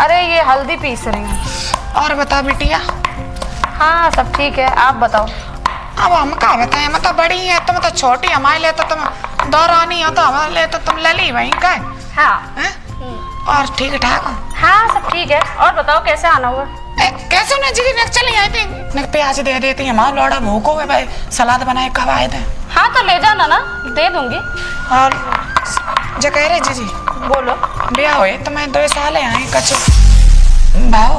अरे ये हल्दी पीस रही हूँ। और बता बिटिया। हाँ सब ठीक है, आप बताओ। अब हम क्या बताएं, मैं तो बड़ी है, तुम तो छोटी, हमारे लिए तो तुम दौरानी हो, तो हमारे लिए तो तुम लली वहीं का। हाँ और ठीक ठाक हो? हाँ सब ठीक है। और बताओ कैसे आना हुआ? कैसे उन्हें जी ने चली आई थी, ने प्याज दे देती, हमारा लौड़ा भूखो है भाई, सलाद बनाए कब आए थे? हाँ तो ले जाना ना, दे दूंगी। और जो कह रहे जी बोलो। ब्याह हुए तो मैं 2 साल आई कचो भाव।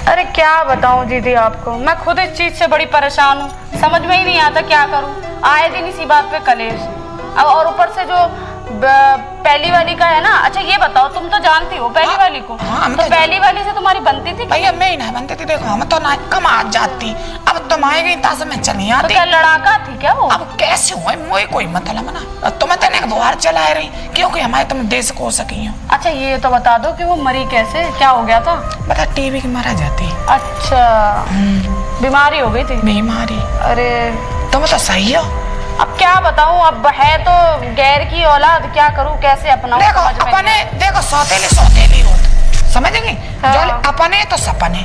अरे क्या बताऊं दीदी आपको, मैं खुद इस चीज से बड़ी परेशान हूँ, समझ में ही नहीं आता क्या करूँ। आए दिन इसी बात पे कलेश। अब और ऊपर से जो पहली वाली का है ना। अच्छा ये बताओ, तुम तो जानती हो पहली वाली को। तो पहली वाली से तुम्हारी बनती थी? भैया मैं ही ना बनती थी, देखो हम तो ना कम आ जाती, अब तुम आए गई तासे मैं चली आती। तो क्या लड़ाका थी क्या वो? अब कैसे हुआ मोई कोई मतलब ना, तुम्हें तो एक बुहार चला रही क्योंकि हमारे तुम देश को सकी हो। अच्छा ये तो बता दो कि वो मरी कैसे, क्या हो गया था? बता टीबी की मारा जाती। अच्छा बीमारी हो गई थी? बीमारी। अरे तुम तो सही हो। अब क्या बताऊं, अब है तो गैर की औलाद, क्या करूं कैसे अपनाऊं? देखो अपने देखो सौतेली होते समझेंगे। हाँ। जो अपने तो सपने,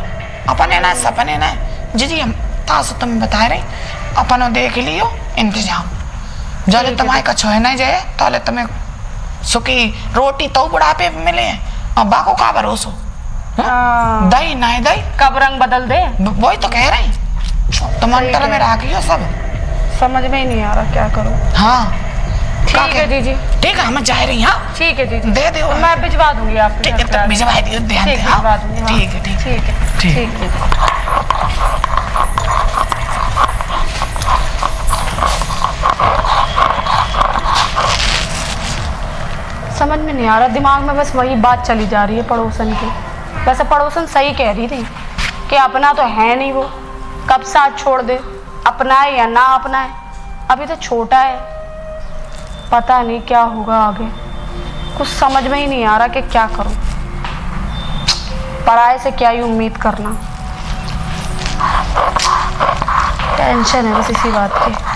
अपने ना सपने ना जी हम तास तुम बता रहे, अपनो देख लियो इंतजाम। जो तुम्हारे कछो है ना जाए तो तुम्हें सुखी रोटी तो बुढ़ापे मिले और बाको का भरोसो। दही ना दही कब रंग बदल दे, वही तो कह रहे तुम अंतर में राखियो सब। समझ में ही नहीं आ रहा क्या करूं। हाँ ठीक है जीजी, ठीक है हम जा रही हैं। ठीक है जीजी, दे दो, मैं भिजवा दूंगी आपके ठीक है, भिजवा दियो, ध्यान दे। भिजवा दूंगी। ठीक है ठीक ठीक है ठीक है। समझ में नहीं आ रहा, दिमाग में बस वही बात चली जा रही है पड़ोसन की। वैसे पड़ोसन सही कह रही थी कि अपना तो है नहीं वो, कब साथ छोड़ दे, अपनाए या ना अपनाए, अभी तो छोटा है, पता नहीं क्या होगा आगे। कुछ समझ में ही नहीं आ रहा कि क्या करूं, पराये से क्या ही उम्मीद करना। टेंशन है बस इसी बात की।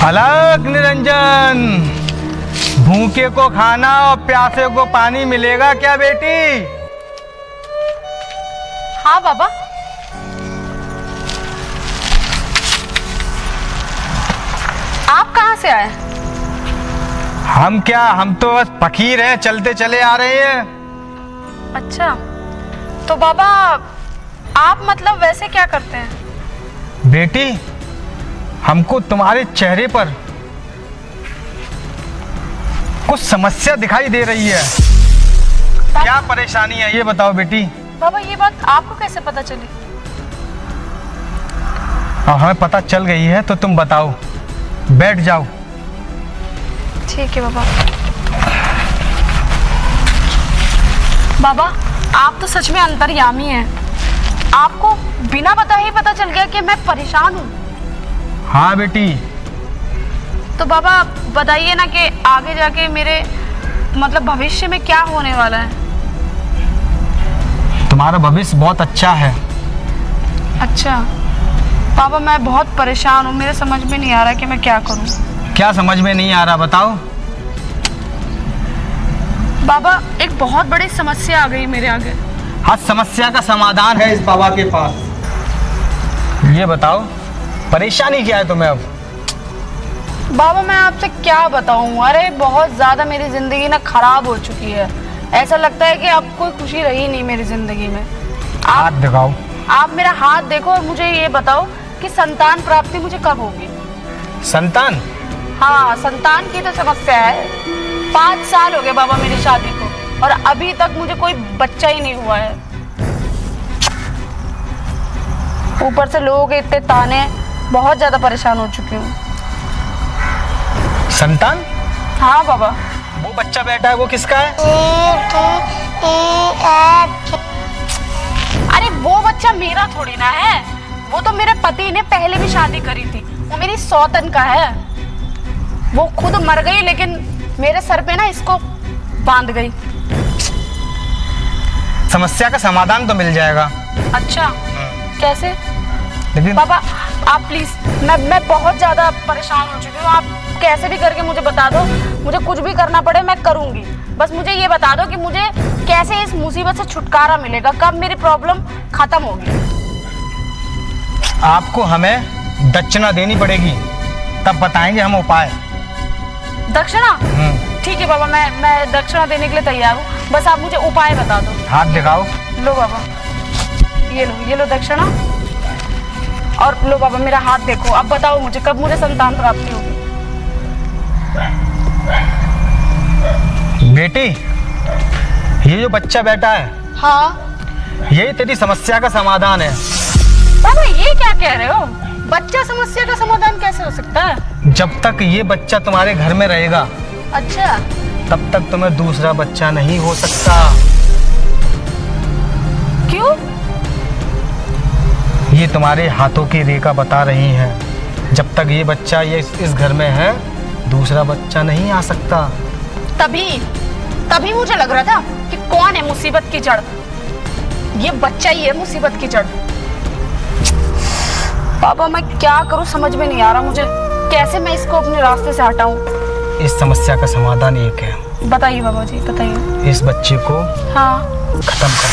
अलग निरंजन, भूखे को खाना और प्यासे को पानी मिलेगा क्या बेटी? हाँ बाबा। आप कहाँ से आए? हम क्या, हम तो बस फकीर हैं, चलते चले आ रहे हैं। अच्छा तो बाबा आप मतलब वैसे क्या करते हैं? बेटी हमको तुम्हारे चेहरे पर कुछ समस्या दिखाई दे रही है, क्या परेशानी है ये बताओ बेटी। बाबा ये बात आपको कैसे पता चली? हमें पता चल गई है तो तुम बताओ, बैठ जाओ। ठीक है बाबा। बाबा आप तो सच में अंतर्यामी हैं, आपको बिना बताए ही पता चल गया कि मैं परेशान हूँ। हाँ बेटी। तो बाबा बताइए ना कि आगे जाके मेरे मतलब भविष्य में क्या होने वाला है? तुम्हारा भविष्य बहुत अच्छा है। अच्छा बाबा मैं बहुत परेशान हूँ, मेरे समझ में नहीं आ रहा कि मैं क्या करूँ। क्या समझ में नहीं आ रहा बताओ। बाबा एक बहुत बड़ी समस्या आ गई मेरे आगे। हाँ समस्या का समाधान है इस बाबा के पास। ये बताओ परेशानी क्या है तुम्हें अब? बाबा मैं आपसे क्या बताऊं, अरे बहुत ज्यादा मेरी जिंदगी ना खराब हो चुकी है। ऐसा लगता है कि अब कोई खुशी रही नहीं मेरी जिंदगी में। हाथ दिखाओ। आप मेरा हाथ देखो और मुझे ये बताओ कि संतान प्राप्ति मुझे कब होगी? संतान? हाँ संतान की तो समस्या है। 5 साल हो गए बाबा मेरी शादी को और अभी तक मुझे कोई बच्चा ही नहीं हुआ है। ऊपर से लोगों के इतने ताने, बहुत ज्यादा परेशान हो चुकी हूँ। संतान? हाँ बाबा। वो बच्चा बैठा है वो किसका है? अरे वो बच्चा मेरा थोड़ी ना है, वो तो मेरे पति ने पहले भी शादी करी थी, वो मेरी सौतन का है। वो खुद मर गई लेकिन मेरे सर पे ना इसको बांध गई। समस्या का समाधान तो मिल जाएगा। अच्छा, कैसे? लेकिन पापा आप प्लीज, मैं बहुत ज्यादा परेशान हो चुकी हूँ। आप कैसे भी करके मुझे बता दो, मुझे कुछ भी करना पड़े मैं करूंगी। बस मुझे ये बता दो कि मुझे कैसे इस मुसीबत से छुटकारा मिलेगा, कब मेरी प्रॉब्लम खत्म होगी। आपको हमें दक्षिणा देनी पड़ेगी, तब बताएंगे हम उपाय। दक्षिणा? ठीक है बाबा, मैं दक्षिणा देने के लिए तैयार हूँ, बस आप मुझे उपाय बता दो। हाथ दिखाओ। लो बाबा, ये लो दक्षिणा। और लो बाबा मेरा हाथ देखो। अब बताओ मुझे कब मुझे संतान प्राप्ति होगी। बेटी, ये जो बच्चा बैठा है, हाँ यही तेरी समस्या का समाधान है। बाबा ये क्या कह रहे हो? बच्चा समस्या का समाधान कैसे हो सकता है? जब तक ये बच्चा तुम्हारे घर में रहेगा, अच्छा, तब तक तुम्हें दूसरा बच्चा नहीं हो सकता। क्यों? ये तुम्हारे हाथों की रेखा बता रही है, जब तक ये बच्चा इस घर में है, दूसरा बच्चा नहीं आ सकता। तभी मुझे लग रहा था कि कौन है मुसीबत की जड़। ये बच्चा ही है मुसीबत की जड़। पापा मैं क्या करूं समझ में नहीं आ रहा मुझे, कैसे मैं इसको अपने रास्ते से हटाऊं। इस समस्या का समाधान एक है। बताइए बाबा जी, बताइए। इस बच्चे को हाँ, खत्म कर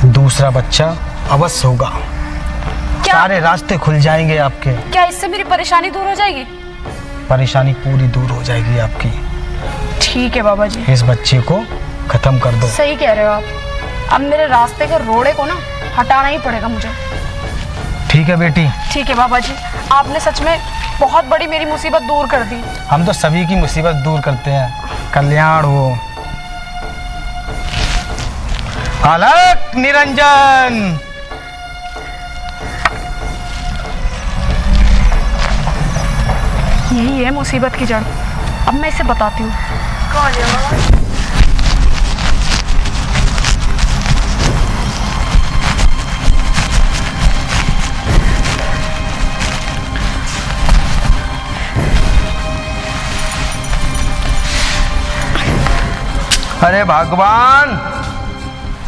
दो, दूसरा बच्चा अवश्य होगा। क्या? सारे रास्ते खुल जाएंगे आपके। क्या इससे मेरी परेशानी दूर हो जाएगी? परेशानी पूरी दूर हो जाएगी आपकी। ठीक है बाबा जी, इस बच्चे को खत्म कर दो। सही कह रहे हो आप। अब मेरे रास्ते के रोड़े को ना हटाना ही पड़ेगा मुझे। ठीक है बेटी। ठीक है बाबा जी, आपने सच में बहुत बड़ी मेरी मुसीबत दूर कर दी। हम तो सभी की मुसीबत दूर करते हैं। कल्याण हो। अलग निरंजन। यही है मुसीबत की जड़। अब मैं इसे बताती हूँ। अरे भगवान,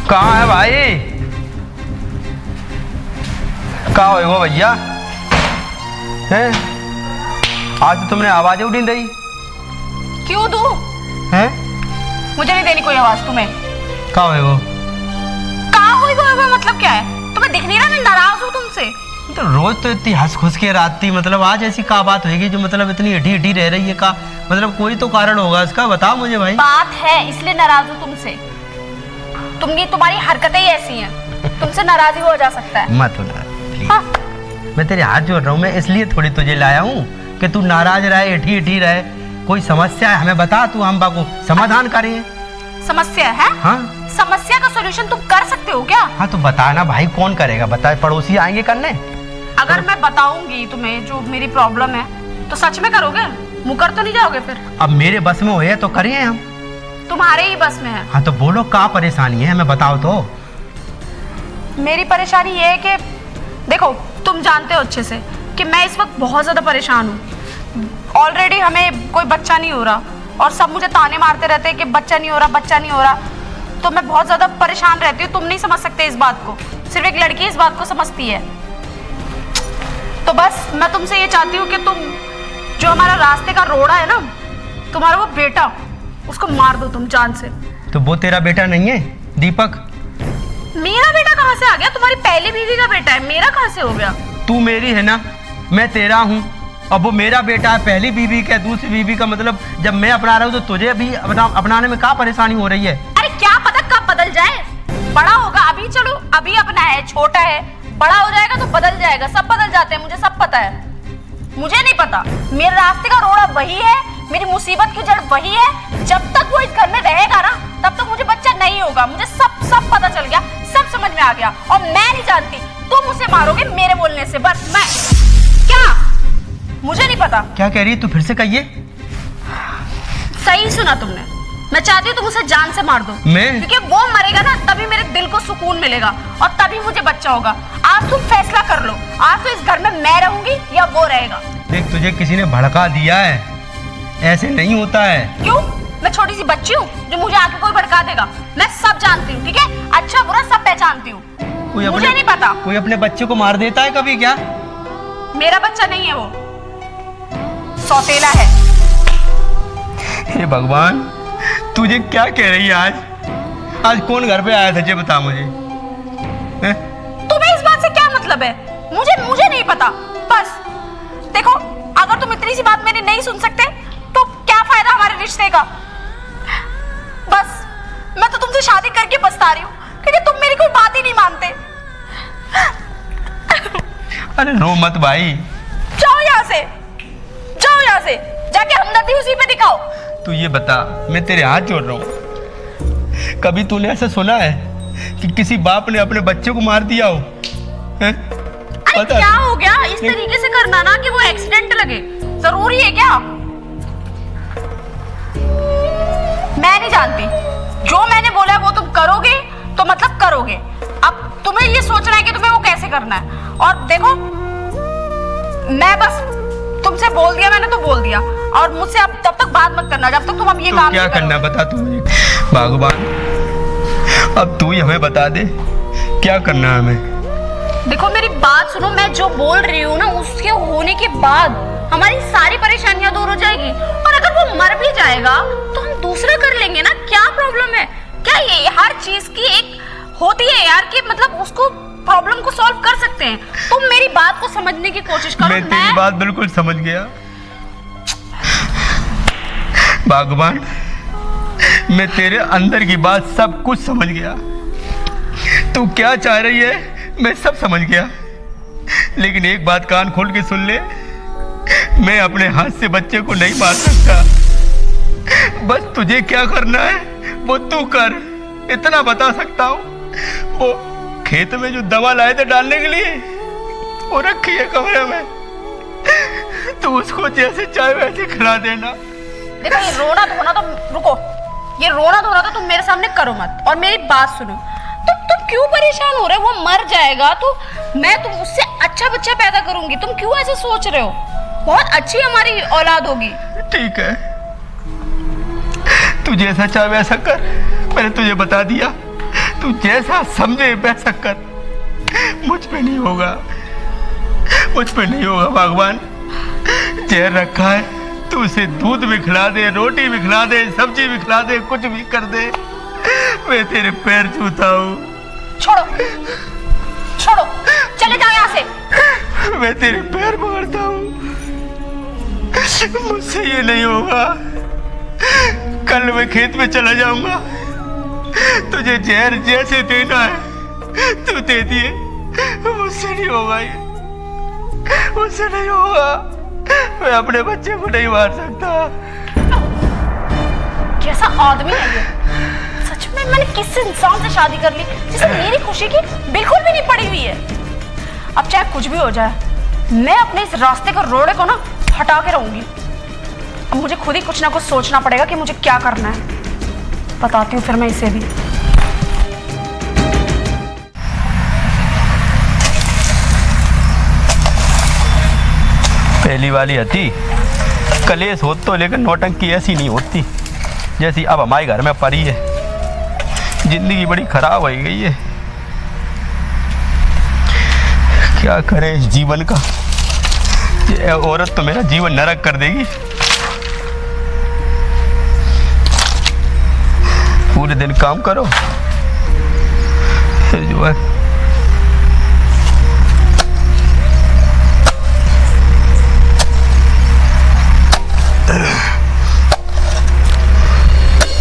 कहाँ है भाई? कहाँ हो भैया? हैं? आज तो तुमने आवाज़ उठी नहीं। क्यों दूं? हैं? मुझे नहीं देनी कोई आवाज तुम्हें। कहाँ हो? कहाँ हुई वो मतलब क्या है? तुम्हें दिख नहीं रहा मैं नाराज हूँ तुमसे? तो रोज तो इतनी हंस खुश के रात थी, मतलब आज ऐसी क्या बात होगी जो मतलब इतनी हटी हटी रह रही है? का मतलब कोई तो कारण होगा इसका, बताओ मुझे भाई। बात है इसलिए नाराज हूँ तुमसे। तुम्हारी हरकतें ही ऐसी हैं, तुमसे नाराज ही हो जा सकता है। मत होना हाँ। मैं तेरे हाथ जोड़ रहा हूँ, मैं इसलिए थोड़ी तुझे लाया हूँ कि तू नाराज रहे, हटी हटी रहे। कोई समस्या है हमें बता, तू हम बाको समाधान करें। समस्या है? हाँ, समस्या का सॉल्यूशन तुम कर सकते हो क्या? हाँ तो बता ना भाई, कौन करेगा बता? पड़ोसी आएंगे करने? अगर मैं बताऊंगी तुम्हें जो मेरी प्रॉब्लम है तो सच में करोगे? मुकर तो नहीं जाओगे फिर? अब मेरे बस में होए तो करिए हम। तुम्हारे ही बस में है। हाँ तो बोलो क्या परेशानी है, हमें बताओ तो। मेरी परेशानी ये है कि देखो, तुम जानते हो अच्छे से कि मैं इस वक्त बहुत ज्यादा परेशान हूँ। ऑलरेडी हमें कोई बच्चा नहीं हो रहा और सब मुझे ताने मारते रहते हैं कि बच्चा नहीं हो रहा, बच्चा नहीं हो रहा। तो मैं बहुत ज्यादा परेशान रहती हूँ। तुम नहीं समझ सकते इस बात को, सिर्फ एक लड़की इस बात को समझती है। तो बस मैं तुमसे ये चाहती हूँ कि तुम जो हमारा रास्ते का रोड़ा है ना, तुम्हारा वो बेटा, उसको मार दो तुम जान से। तो वो तेरा बेटा नहीं है दीपक? मेरा बेटा कहाँ से आ गया? तुम्हारी पहली बीवी का बेटा है, मेरा कहाँ से हो गया? तू मेरी है ना, मैं तेरा हूँ। अब वो मेरा बेटा है, पहली बीवी का, दूसरी बीवी का, मतलब जब मैं अपना रहा हूँ तो तुझे भी अपनाने में क्या परेशानी हो रही है? अरे क्या पता कब बदल जाए, बड़ा होगा। अभी चलो, अभी अपना है, छोटा है, बड़ा हो जाएगा तो बदल जाएगा। सब बदल जाते हैं, मुझे सब पता है। मुझे नहीं पता, मेरे रास्ते का रोड़ा वही है, मेरी मुसीबत की जड़ वही है। जब तक वो इस घर में रहेगा ना, तब तक मुझे बच्चा नहीं होगा। मुझे सब पता चल गया, सब समझ में आ गया। और मैं नहीं जानती, तुम उसे मारोगे मेरे बोलने से। बस मैं क्या, मुझे नहीं पता। क्या कह रही है तू? फिर से कहिए। सही सुना तुमने, मैं चाहती हूँ तुम उसे जान से मार दो। मैं? क्योंकि वो मरेगा ना, तभी मेरे दिल को सुकून मिलेगा और तभी मुझे बच्चा होगा। आज तुम फैसला कर लो, आज तो इस घर में मैं रहूंगी या वो रहेगा। देख, तुझे किसी ने भड़का दिया है, ऐसे नहीं होता है। क्यों? मैं छोटी सी बच्ची हूँ जो मुझे आके कोई भड़का देगा? मैं सब जानती हूँ, ठीक है? अच्छा बुरा सब पहचानती हूँ। मुझे नहीं पता। कोई अपने बच्चे को मार देता है कभी क्या? मेरा बच्चा नहीं है वो, सौतेला है। हे भगवान, तुझे क्या कह रही है आज? आज कौन घर पे आया था ये बता मुझे। तुम्हें इस बात से क्या मतलब है? मुझे नहीं पता। बस देखो, अगर तुम इतनी सी बात मेरी नहीं सुन सकते तो क्या फायदा हमारे रिश्ते का? बस मैं तो तुमसे शादी करके पछता रही हूँ क्योंकि तुम मेरी कोई बात ही नहीं मानते। अरे रो मत भाई, जाओ यहाँ से, जाओ यहाँ से, जाके हमदर्दी उसी पे दिखाओ। तू ये बता, मैं तेरे हाथ जोड़ रहा हूँ, कभी तूने ऐसा सुना है कि किसी बाप ने अपने बच्चे को मार दिया हो? हैं? अरे क्या हो गया? इस तरीके से करना ना कि वो एक्सीडेंट लगे, जरूरी है क्या? मैं नहीं जानती, जो मैंने बोला है वो तुम करोगे तो मतलब करोगे। अब तुम्हें ये सोचना है कि तुम्हें वो कैसे करना है। और देखो, मैं बस तुमसे बोल दिया, मैंने तो बोल दिया, और मुझसे अब तब तक बात मत करना जब तक तुम अब ये तो काम क्या नहीं करना बता तू मुझे भगवान, अब तू ही हमें बता दे क्या करना है हमें। देखो मेरी बात सुनो, मैं जो बोल रही हूँ ना, उसके होने के बाद हमारी सारी परेशानियां दूर हो जाएगी। और अगर वो मर भी जाएगा तो हम दूसरा कर लेंगे ना, क्या प्रॉब्लम है? क्या ये हर चीज की एक होती है यार कि मतलब उसको प्रॉब्लम को सॉल्व कर सकते हैं। तुम मेरी बात को समझने की कोशिश करो। मैं तेरी बात बिल्कुल समझ गया भगवान, मैं तेरे अंदर की बात सब कुछ समझ गया। तू क्या चाह रही है मैं सब समझ गया, लेकिन एक बात कान खोल के सुन ले, मैं अपने हाथ से बच्चे को नहीं मार सकता। बस तुझे क्या करना है वो तू कर, इतना बता सकता हूँ। वो खेत में जो दवा लाए थे डालने के लिए, वो रखी है कमरे में, तू उसको जैसे चाहे वैसे खिला देना। देखो ये रोना धोना तो रुको, ये रोना धोना तो तुम मेरे सामने करो मत, और मेरी बात सुनो। तुम क्यों परेशान हो रहे हो? वो मर जाएगा तो मैं तुम उससे अच्छा बच्चा पैदा करूंगी, तुम क्यों ऐसे सोच रहे हो? बहुत अच्छी हमारी औलाद होगी। ठीक है, तू जैसा चाहे वैसा कर, मैंने तुझे बता दिया, तू जैसा समझे वैसा कर। मुझ पे नहीं होगा, मुझ पे नहीं होगा भगवान। जहर रखा है, तू उसे दूध भी खिला दे, रोटी भी खिला दे, सब्जी भी खिला दे, कुछ भी कर दे, मैं तेरे पैर छूता हूँ। छोड़ो छोड़ो, चले जाओ यहाँ से। मैं तेरे पैर पकड़ता हूँ, मुझसे ये नहीं होगा। कल मैं खेत में चला जाऊंगा, तुझे जहर जैसे देना है तू दे दिए, मुझसे नहीं होगा, ये मुझसे नहीं होगा। मैं अपने बच्चे को नहीं मार सकता। कैसा आदमी है ये? सच में मैंने किस इंसान से शादी कर ली जिसे मेरी खुशी की बिल्कुल भी नहीं पड़ी हुई है। अब चाहे कुछ भी हो जाए, मैं अपने इस रास्ते के रोड़े को ना हटा के रहूंगी। अब मुझे खुद ही कुछ ना कुछ सोचना पड़ेगा कि मुझे क्या करना है। बताती हूँ फिर मैं इसे भी। पहली वाली हती कलेश हो तो, लेकिन नौटंकी ऐसी नहीं होती जैसी अब हमारे घर में पड़ी है। जिंदगी बड़ी खराब हो गई है, क्या करें इस जीवन का। ये औरत तो मेरा जीवन नरक कर देगी। पूरे दिन काम करो, फिर जो है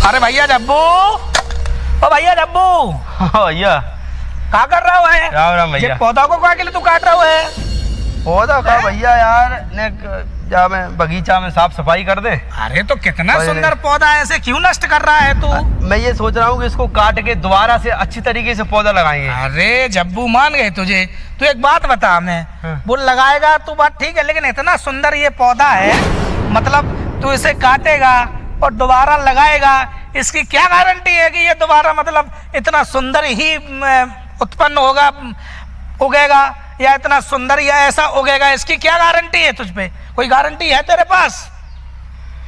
अरे भैया जब्बू, ओ भैया जब्बू। हाँ भैया, क्या कर रहा है? राम राम भैया। ये पौधा को क्या के लिए तू काट रहा है? पौधा का भैया यार ने जा मैं बगीचा में साफ सफाई कर दे। अरे तो कितना सुंदर पौधा है, ऐसे क्यों नष्ट कर रहा है तू? मैं ये सोच रहा हूँ कि इसको काट के दोबारा से अच्छी तरीके से पौधा लगाएंगे। अरे जब्बू मान गए तुझे। तू एक बात बता हमें, हाँ। वो लगाएगा तो बात ठीक है, लेकिन इतना सुंदर ये पौधा है, मतलब तू इसे काटेगा और दोबारा लगाएगा, इसकी क्या गारंटी है कि ये दोबारा मतलब इतना सुंदर ही उत्पन्न होगा, उगेगा, या इतना सुंदर या ऐसा उगेगा? इसकी क्या गारंटी है तुझ पे? कोई गारंटी है तेरे पास?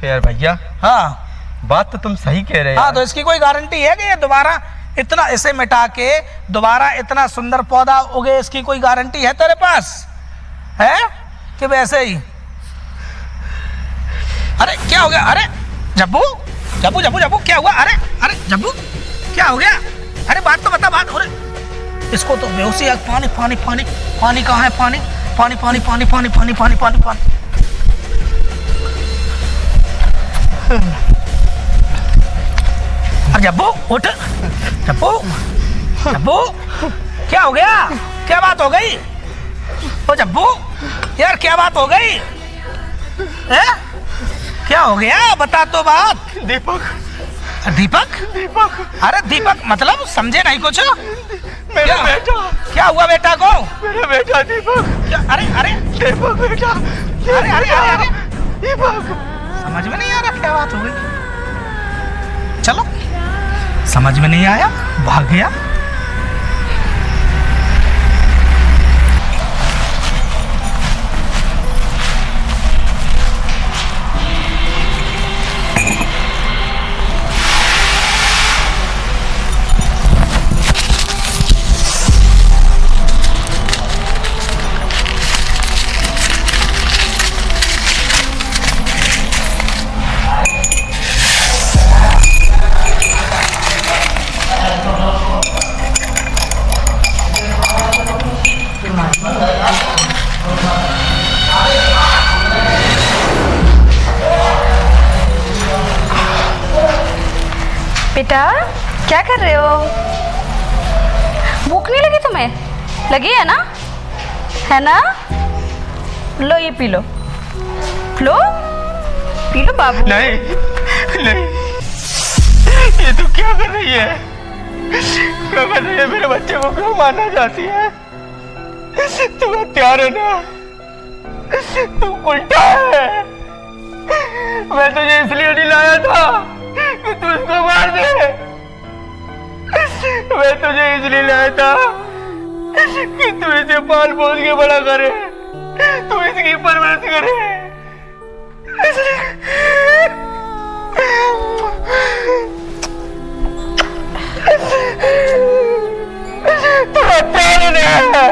यार भैया, हाँ बात तो तुम सही कह रहे हाँ, हो। तो इसकी कोई गारंटी है कि ये दोबारा इतना इसे मिटा के दोबारा इतना सुंदर पौधा उगे? इसकी कोई गारंटी है तेरे पास है कि वैसे ही? अरे क्या हो गया? अरे जब्बू जब्बू जब्बू जब्बू क्या हुआ? अरे अरे जब्बू क्या हो गया? अरे बात तो बता, बात। अरे इसको तो बेहोशी है। पानी पानी पानी पानी कहाँ है? पानी पानी पानी पानी पानी पानी पानी पानी पानी। अरे जब्बू उठ, जब्बू जब्बू क्या हो गया? क्या बात हो गई? ओ जब्बू यार क्या बात हो गई है? क्या हो गया बता तो बात। दीपक, दीपक दीपक, अरे दीपक मतलब समझे नहीं कुछ? मेरा बेटा। क्या हुआ बेटा को? मेरा बेटा दीपक। अरे अरे दीपक बेटा। अरे अरे अरे अरे दीपक, समझ में नहीं आ रहा क्या बात हो गई। चलो समझ में नहीं आया, भाग गया। बेटा क्या कर रहे हो? भूख नहीं लगी तुम्हें? लगी है ना? है ना? लो ये पी लो, लो पी लो बाबू। नहीं नहीं, ये तू क्या कर रही है? क्या कर रही है? मेरे बच्चे को क्यों मारना चाहती है? तू हत्यार है ना, तू उल्टा है। मैं तुझे इसलिए नहीं लाया था कि तू इसको मार दे। मैं तुझे इसलिए लाया था कि तू इसे पाल पोस के बड़ा करे, तू इसकी परवरिश करे। तू हत्यार है।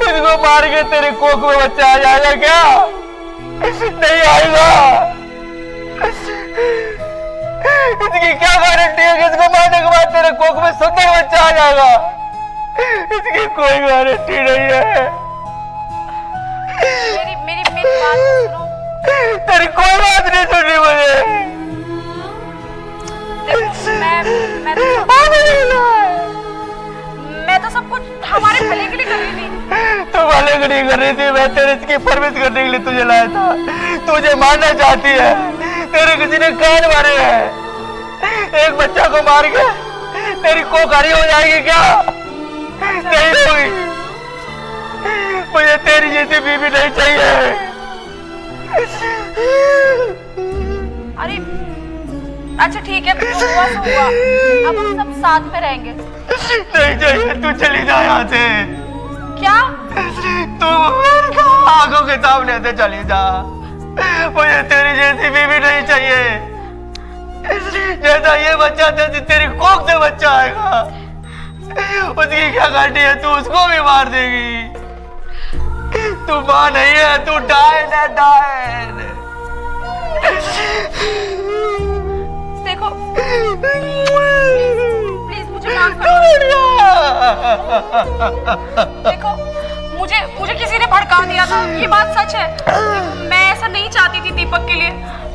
इसको मार के तेरे कोख में बच्चा आ जाएगा क्या? नहीं आएगा। इसकी क्या गारंटी है कि इसको मारने के बाद तेरे कोख में सुंदर बच्चा आ जाएगा? इसकी कोई गारंटी नहीं है। मेरी मेरी मेरी बात सुनो। तेरी कोई बात नहीं सुननी मुझे। मैं तो सब कुछ हमारे भले के लिए कर रही थी। तू भले के लिए कर रही थी, मैं तेरे इसकी परवरिश करने के लिए तुझे लाया था। तुझे मारना चाहती है, तेरे किसी ने कान मारे हैं। एक बच्चा को मार के तेरी कोख हरी हो जाएगी क्या? नहीं होगी। मुझे तेरी जैसी बीवी नहीं चाहिए। अरे अच्छा ठीक है, हुआ सो हुआ, अब हम सब साथ में रहेंगे। नहीं चाहिए, तू चली जा यहाँ से। क्या? तू आंखों के सामने से चली जा। मुझे तेरी जैसी बीवी नहीं चाहिए। जैसा ये बच्चा था, तेरी कोख से बच्चा आएगा, उसकी क्या गारंटी है तू उसको भी मार देगी? तू मां नहीं है, तू डायन है, डायन। देखो प्लीज मुझे माफ कर दो। देखो मुझे किसी ने भड़का दिया था, ये बात सच है। मैं ऐसा नहीं चाहती थी दीपक के लिए,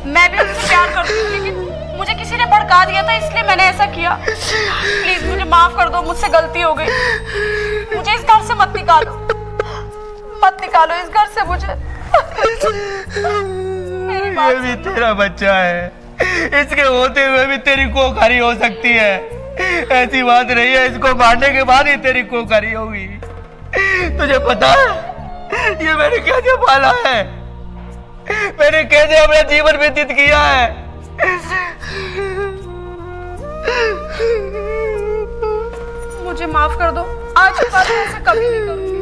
मैं भी उससे प्यार करती थी, लेकिन मुझे किसी ने भड़का दिया था, इसलिए मैंने ऐसा किया। प्लीज मुझे माफ कर दो, मुझसे गलती हो गई। मुझे इस घर से मत निकालो, मत निकालो इस घर से मुझे। ये भी तेरा बच्चा है, इसके होते हुए भी तेरी कोख हरी हो सकती है। ऐसी बात नहीं है, इसको मारने के बाद ही तेरी कोख हरी होगी। तुझे पता है ये मैंने कैसे पाला है? मैंने कैसे अपना जीवन व्यतीत किया है? मुझे माफ कर दो, आज के बाद मैं ऐसा कभी नहीं करूंगी।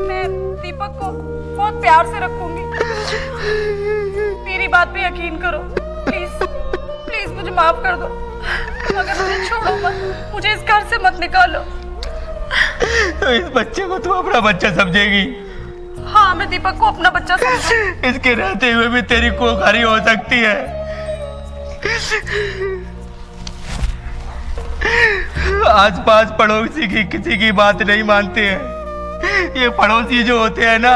मैं दीपक को बहुत प्यार से रखूंगी। मेरी बात पे यकीन करो प्लीज, प्लीज मुझे माफ कर दो। मगर मुझे छोड़ो मत, मुझे इस घर से मत निकालो। तो इस बच्चे को तू अपना बच्चा समझेगी? हाँ, मैं दीपक को अपना बच्चा समझूंगी। इसके रहते हुए भी तेरी कोखारी हो सकती है। आसपास पड़ोसी की किसी की बात नहीं मानते हैं। ये पड़ोसी जो होते हैं ना,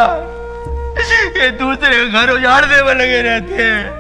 ये दूसरे के घर उजाड़ने में लगे रहते हैं।